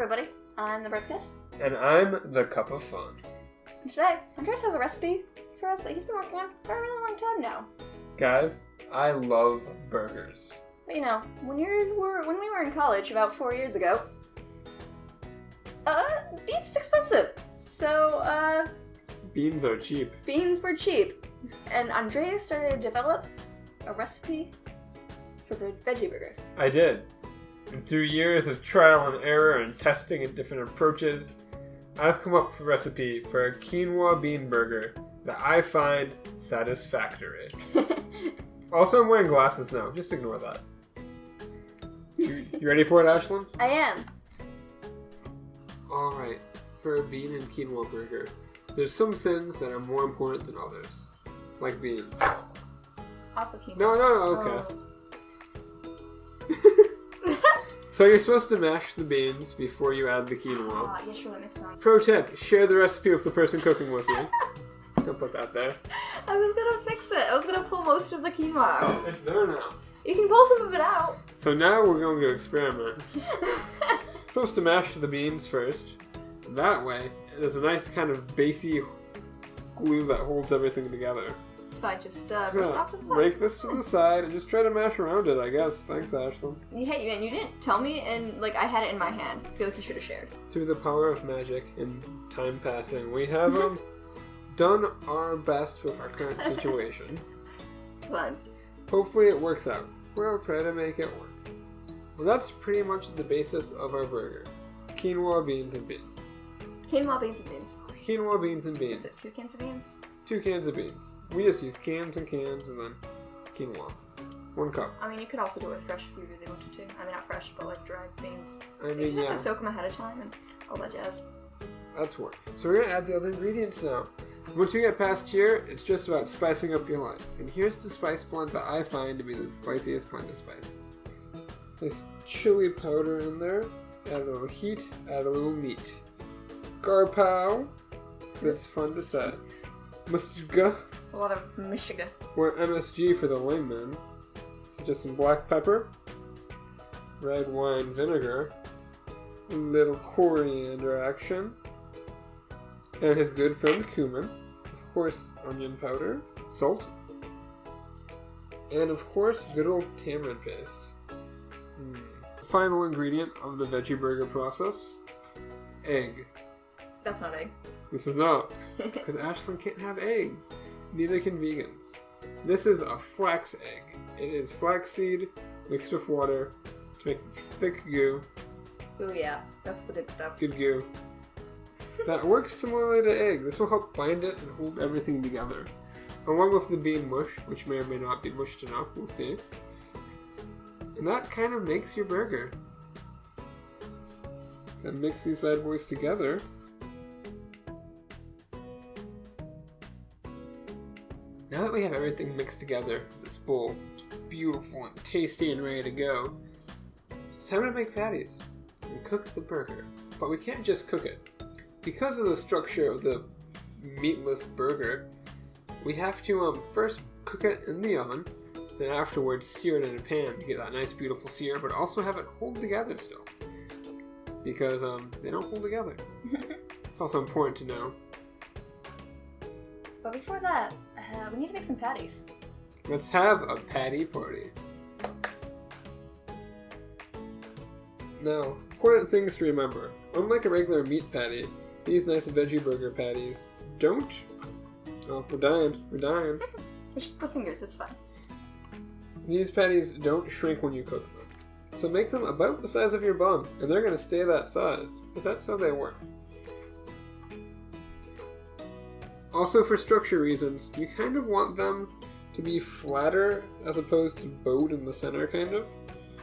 everybody, I'm TheBardsKitchen. And I'm the Cup of Fun. And today, Andres has a recipe for us that he's been working on for a really long time now. Guys, I love burgers. But you know, when we were in college about 4 years ago, beef's expensive. So, beans are cheap. Beans were cheap. And Andres started to develop a recipe for veggie burgers. I did. And through years of trial and error and testing and different approaches, I've come up with a recipe for a quinoa bean burger that I find satisfactory. Also, I'm wearing glasses now. Just ignore that. You ready for it, Ashlyn? I am. Alright, for a bean and quinoa burger, there's some things that are more important than others. Like beans. Also quinoa. No, okay. So you're supposed to mash the beans before you add the quinoa. Yeah, sure, that makes sense. Pro tip, share the recipe with the person cooking with you. Don't put that there. I was gonna fix it. I was gonna pull most of the quinoa out. It's there now. You can pull some of it out. So now we're going to experiment. Supposed to mash the beans first. That way, there's a nice kind of basey glue that holds everything together. So I just brush it off to the side. Rake this to the side and just try to mash around it, I guess. Thanks, Ashlyn. Hey, man, you didn't tell me, and like I had it in my hand. I feel like you should have shared. Through the power of magic and time passing, we have done our best with our current situation. Fun. Hopefully it works out. We'll try to make it work. Well, that's pretty much the basis of our burger. Quinoa, beans, and beans. Quinoa, beans, and beans. Quinoa, beans, and beans. Is it 2 cans of beans? 2 cans of beans. We just use cans and cans and then quinoa. 1 cup. I mean, you could also do it with fresh if you really wanted to. I mean, not fresh, but like dried beans. I mean, you just have to soak them ahead of time and all that jazz. That's work. So we're going to add the other ingredients now. Once we get past here, it's just about spicing up your life. And here's the spice blend that I find to be the spiciest blend of spices. There's chili powder in there. Add a little heat. Add a little meat. Garpow. That's fun to say. Musga. It's a lot of Michigan. Or MSG for the layman. It's just some black pepper. Red wine vinegar. A little coriander action. And his good friend cumin, of course onion powder, salt, and of course good old tamarind paste. Final ingredient of the veggie burger process, egg. That's not egg. This is not, because Ashlyn can't have eggs. Neither can vegans. This is a flax egg. It is flaxseed mixed with water to make thick goo. Ooh yeah, that's the good stuff. Good goo. That works similarly to egg. This will help bind it and hold everything together. Along with the bean mush, which may or may not be mushed enough, we'll see. And that kind of makes your burger. And mix these bad boys together. Now that we have everything mixed together, this bowl is beautiful and tasty and ready to go, it's time to make patties and cook the burger. But we can't just cook it. Because of the structure of the meatless burger, we have to first cook it in the oven, then afterwards sear it in a pan to get that nice beautiful sear, but also have it hold together still. Because they don't hold together. It's also important to know. But before that, we need to make some patties. Let's have a patty party. Now, important things to remember. Unlike a regular meat patty, these nice veggie burger patties don't... Oh, we're dying. It's just the fingers, it's fine. These patties don't shrink when you cook them. So make them about the size of your bun, and they're going to stay that size, because that's how they work. Also, for structure reasons, you kind of want them to be flatter as opposed to bowed in the center, kind of.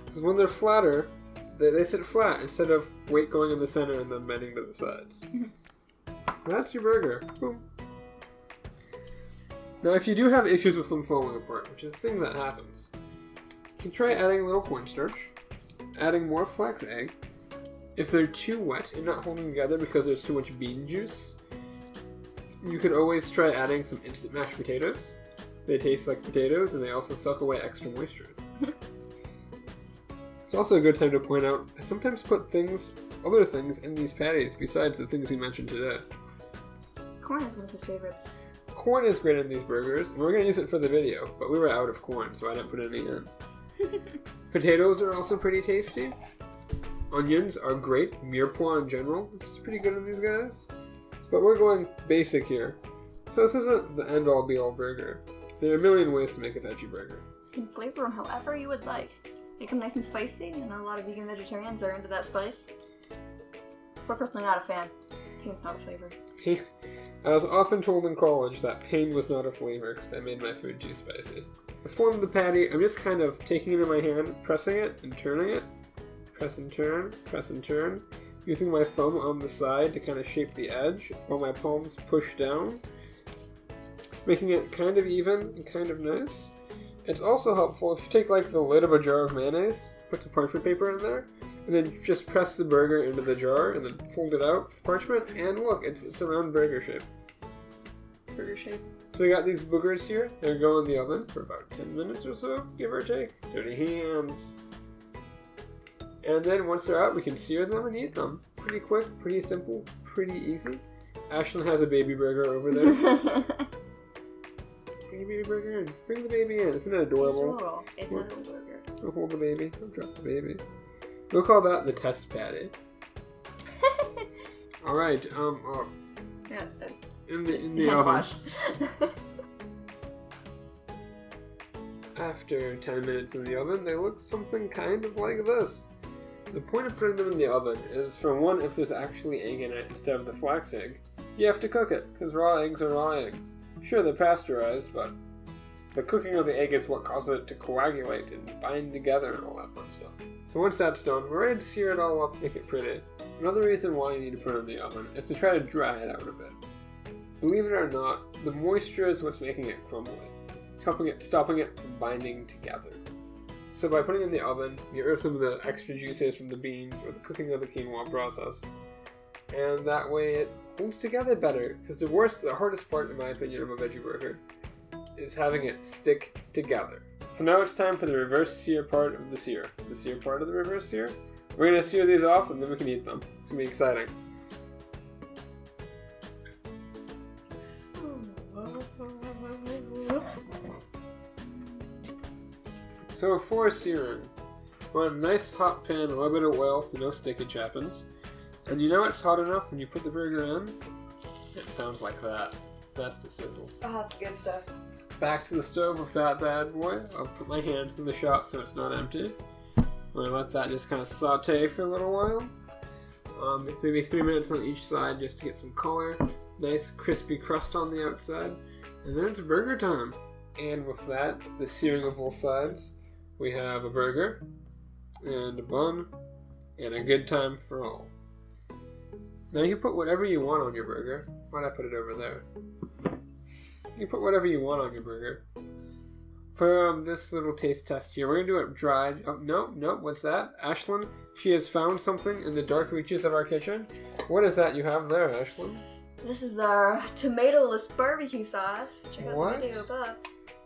Because when they're flatter, they sit flat instead of weight going in the center and then bending to the sides. That's your burger. Boom. Now, if you do have issues with them falling apart, which is a thing that happens, you can try adding a little cornstarch, adding more flax egg. If they're too wet and not holding together because there's too much bean juice, you could always try adding some instant mashed potatoes. They taste like potatoes and they also suck away extra moisture. It's also a good time to point out, I sometimes put things other things in these patties besides the things we mentioned today. Corn is one of his favorites. Corn is great in these burgers, and we're going to use it for the video, but we were out of corn, so I didn't put any in. Potatoes are also pretty tasty. Onions are great. Mirepoix in general is pretty good in these guys. But we're going basic here. So this isn't the end-all be-all burger. There are a million ways to make a veggie burger. You can flavor them however you would like. Make them nice and spicy. I know a lot of vegan vegetarians are into that spice. We're personally not a fan. Pain's not a flavor. I was often told in college that pain was not a flavor because I made my food too spicy. To form the patty, I'm just kind of taking it in my hand, pressing it, and turning it. Press and turn, using my thumb on the side to kind of shape the edge while my palms push down, making it kind of even and kind of nice. It's also helpful if you take like the lid of a jar of mayonnaise, put the parchment paper in there, and then just press the burger into the jar and then fold it out with parchment, and look, it's a round burger shape. Burger shape. So we got these boogers here. They're going in the oven for about 10 minutes or so, give or take. Dirty hands. And then once they're out, we can sear them and eat them. Pretty quick, pretty simple, pretty easy. Ashlyn has a baby burger over there. Bring the baby burger in. Bring the baby in. Isn't it adorable? It's a little burger. Don't hold the baby. Don't drop the baby. We'll call that the test patty. Alright, Yeah, in the oven. After 10 minutes in the oven, they look something kind of like this. The point of putting them in the oven is, for one, if there's actually egg in it instead of the flax egg, you have to cook it, because raw eggs are raw eggs. Sure, they're pasteurized, but the cooking of the egg is what causes it to coagulate and bind together and all that fun stuff. So once that's done, we're ready to sear it all up, make it pretty. Another reason why you need to put it in the oven is to try to dry it out a bit. Believe it or not, the moisture is what's making it crumbly, stopping it from binding together. So by putting it in the oven, you get rid of some of the extra juices from the beans or the cooking of the quinoa process, and that way it holds together better. Because the hardest part, in my opinion, of a veggie burger is having it stick together. So now it's time for the reverse sear part of the sear. The sear part of the reverse sear. We're gonna sear these off and then we can eat them. It's gonna be exciting. So for searing, we want a nice hot pan, a little bit of oil so no stickage happens. And you know it's hot enough when you put the burger in? It sounds like that. That's the sizzle. Oh, that's good stuff. Back to the stove with that bad boy. I'll put my hands in the shot so it's not empty. I'm going to let that just kind of saute for a little while. Maybe 3 minutes on each side just to get some color. Nice crispy crust on the outside. And then it's burger time. And with that, the searing of both sides, we have a burger, and a bun, and a good time for all. Now you can put whatever you want on your burger. Why'd I put it over there? You can put whatever you want on your burger. For this little taste test here, we're going to do it dry. Oh, no, what's that? Ashlyn, she has found something in the dark reaches of our kitchen. What is that you have there, Ashlyn? This is our tomato-less barbecue sauce. Check out What? the video above.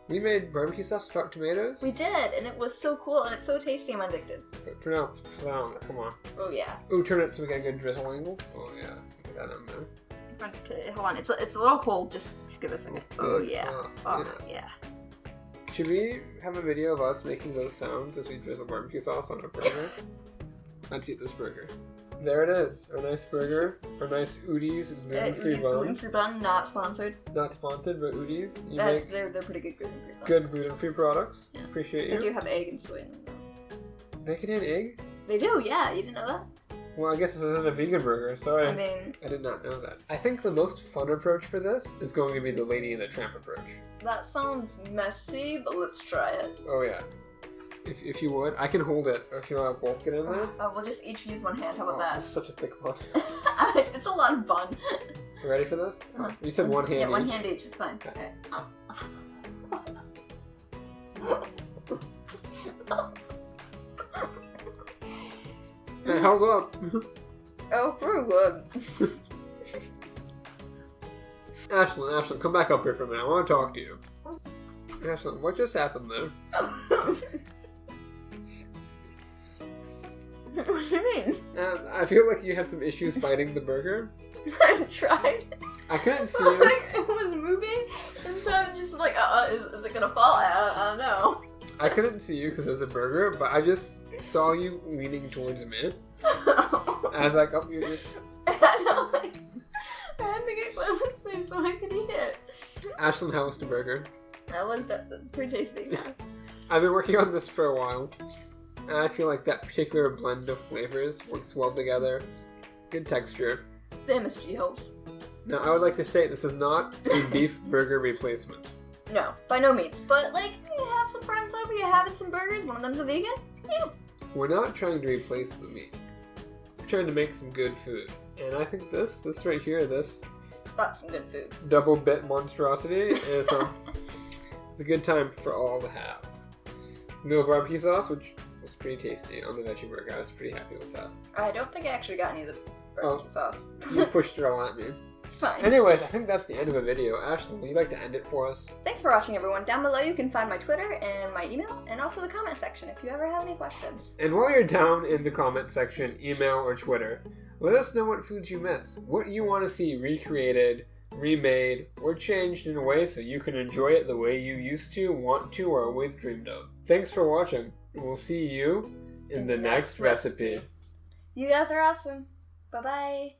We made barbecue sauce without tomatoes? We did, and it was so cool, and it's so tasty, I'm addicted. But for now, come on. Oh yeah. Ooh, turn it so we get a good drizzle angle. Oh yeah, get that in there. Hold on, it's a little cold, just give us a second. Oh yeah. Oh yeah. Should we have a video of us making those sounds as we drizzle barbecue sauce on a burger? Let's eat this burger. There it is, our nice burger, our nice Udi's gluten-free bun. Gluten-free bun, not sponsored. Not sponsored, but Udi's. They're pretty good gluten-free buns. Good gluten-free products. Yeah. Appreciate you. They do have egg and soy in them though. Bacon and egg? They do, yeah. You didn't know that? Well, I guess this isn't a vegan burger. Sorry. I mean, I did not know that. I think the most fun approach for this is going to be the Lady and the Tramp approach. that sounds messy, but let's try it. Oh yeah. If you would, I can hold it. If you want to both get in there. We'll just each use one hand. How about This is such a thick bun. that? It's a lot of bun. You ready for this? You said one hand each. Yeah, one hand each. It's fine. Okay. It held up. Oh, pretty good. Ashlyn, come back up here for a minute. I want to talk to you. Ashlyn, what just happened there? What do you mean? I feel like you had some issues biting the burger. I tried. I couldn't see you. Like, it was moving, and so I'm just like, is it gonna fall? I don't know. I couldn't see you because it was a burger, but I just saw you leaning towards me. I was like, oh, you just... I had to get closer so I could eat it. Ashland, how was the burger? That's pretty tasty. Yeah. I've been working on this for a while, and I feel like that particular blend of flavors works well together. Good texture. The MSG helps. Now, I would like to state this is not a beef burger replacement. No, by no means. But, like, you have some friends over, you're having some burgers, one of them's a vegan, yeah. We're not trying to replace the meat. We're trying to make some good food. And I think this right here, this... That's some good food. Double bit monstrosity is it's a good time for all to have. Little barbecue sauce, which was pretty tasty on the veggie burger. I was pretty happy with that. I don't think I actually got any of the barbecue sauce. You pushed it all at me. It's fine. Anyways, I think that's the end of the video. Ashton, would you like to end it for us? Thanks for watching, everyone. Down below you can find my Twitter and my email, and also the comment section if you ever have any questions. And while you're down in the comment section, email or Twitter, let us know what foods you miss, what you want to see recreated, remade, or changed in a way so you can enjoy it the way you used to, want to, or always dreamed of. Thanks for watching, and we'll see you in the next recipe. You guys are awesome. Bye-bye.